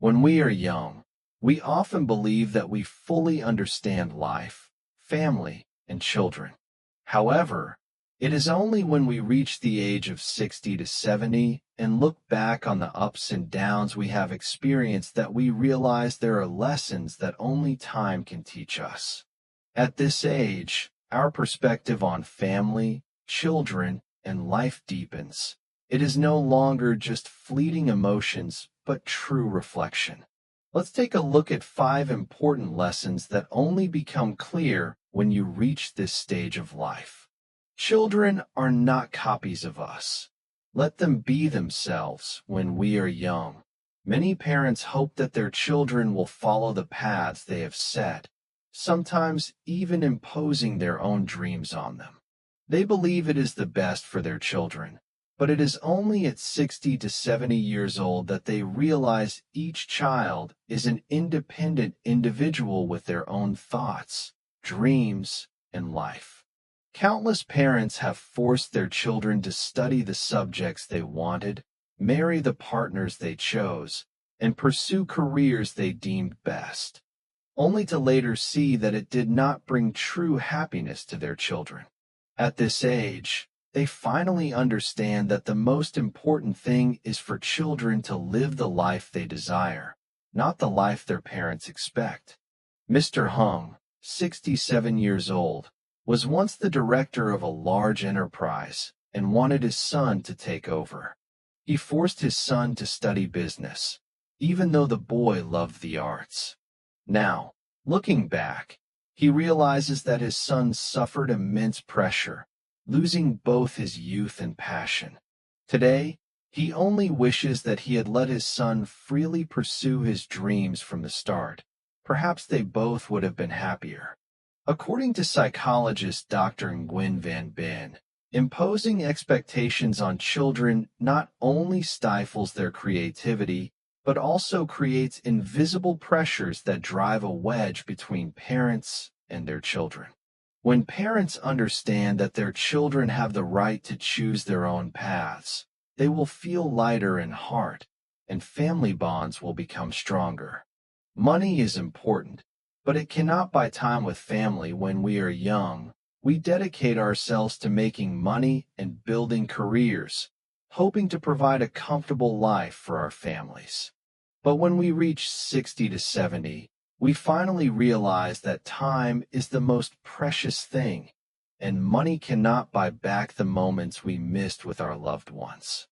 When we are young, we often believe that we fully understand life, family, and children. However, it is only when we reach the age of 60 to 70 and look back on the ups and downs we have experienced that we realize there are lessons that only time can teach us. At this age, our perspective on family, children, and life deepens. It is no longer just fleeting emotions, but true reflection. Let's take a look at 5 important lessons that only become clear when you reach this stage of life. Children are not copies of us. Let them be themselves when we are young. Many parents hope that their children will follow the paths they have set, sometimes even imposing their own dreams on them. They believe it is the best for their children, but it is only at 60 to 70 years old that they realize each child is an independent individual with their own thoughts, dreams, and life. Countless parents have forced their children to study the subjects they wanted, marry the partners they chose, and pursue careers they deemed best, only to later see that it did not bring true happiness to their children. At this age, they finally understand that the most important thing is for children to live the life they desire, not the life their parents expect. Mr. Hung, 67 years old, was once the director of a large enterprise and wanted his son to take over. He forced his son to study business, even though the boy loved the arts. Now, looking back, he realizes that his son suffered immense pressure, losing both his youth and passion. Today, he only wishes that he had let his son freely pursue his dreams from the start. Perhaps they both would have been happier. According to psychologist Dr. Nguyen Van Ben, imposing expectations on children not only stifles their creativity, but also creates invisible pressures that drive a wedge between parents and their children. When parents understand that their children have the right to choose their own paths, they will feel lighter in heart, and family bonds will become stronger. Money is important, but it cannot buy time with family. When we are young, we dedicate ourselves to making money and building careers, hoping to provide a comfortable life for our families. But when we reach 60 to 70, we finally realize that time is the most precious thing, and money cannot buy back the moments we missed with our loved ones.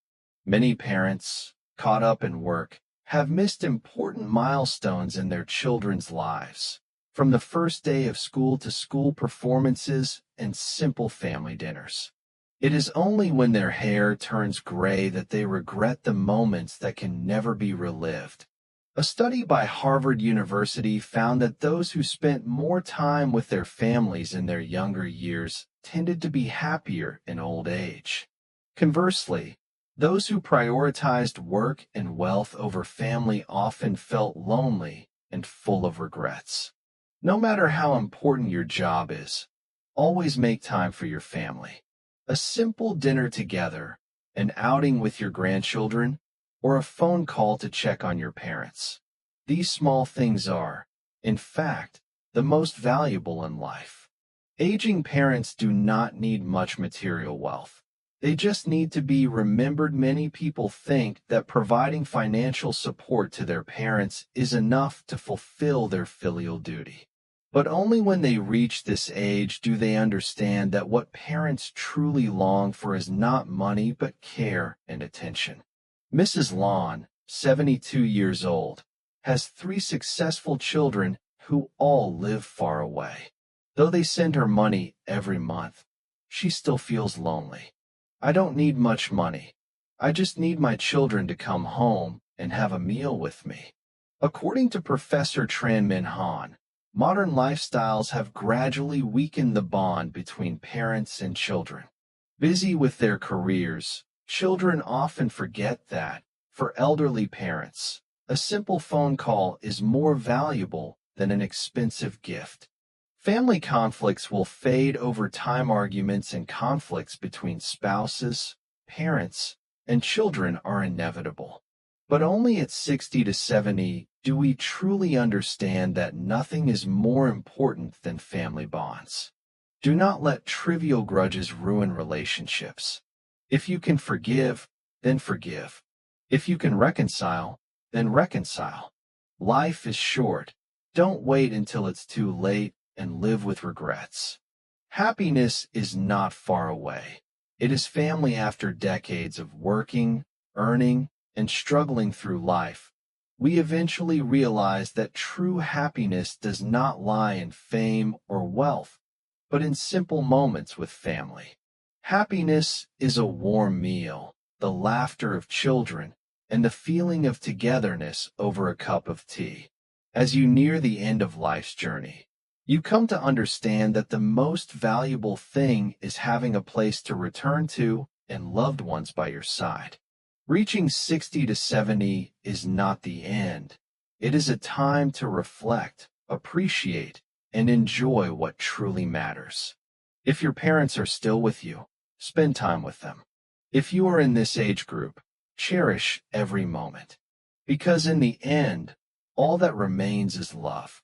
Many parents, caught up in work, have missed important milestones in their children's lives, from the first day of school to school performances and simple family dinners. It is only when their hair turns gray that they regret the moments that can never be relived. A study by Harvard University found that those who spent more time with their families in their younger years tended to be happier in old age. Conversely, those who prioritized work and wealth over family often felt lonely and full of regrets. No matter how important your job is, always make time for your family. A simple dinner together, an outing with your grandchildren, or a phone call to check on your parents. These small things are, in fact, the most valuable in life. Aging parents do not need much material wealth. They just need to be remembered. Many people think that providing financial support to their parents is enough to fulfill their filial duty. But only when they reach this age do they understand that what parents truly long for is not money but care and attention. Mrs. Lawn, 72 years old, has 3 successful children who all live far away. Though they send her money every month, she still feels lonely. I don't need much money. I just need my children to come home and have a meal with me. According to Professor Tran Min Han, modern lifestyles have gradually weakened the bond between parents and children. Busy with their careers, children often forget that, for elderly parents, a simple phone call is more valuable than an expensive gift. Family conflicts will fade over time. Arguments and conflicts between spouses, parents, and children are inevitable. But only at 60 to 70 do we truly understand that nothing is more important than family bonds. Do not let trivial grudges ruin relationships. If you can forgive, then forgive. If you can reconcile, then reconcile. Life is short. Don't wait until it's too late and live with regrets. Happiness is not far away. It is family after decades of working, earning, and struggling through life. We eventually realize that true happiness does not lie in fame or wealth, but in simple moments with family. Happiness is a warm meal, the laughter of children, and the feeling of togetherness over a cup of tea. As you near the end of life's journey, you come to understand that the most valuable thing is having a place to return to and loved ones by your side. Reaching 60 to 70 is not the end. It is a time to reflect, appreciate, and enjoy what truly matters. If your parents are still with you, spend time with them. If you are in this age group, cherish every moment. Because in the end, all that remains is love.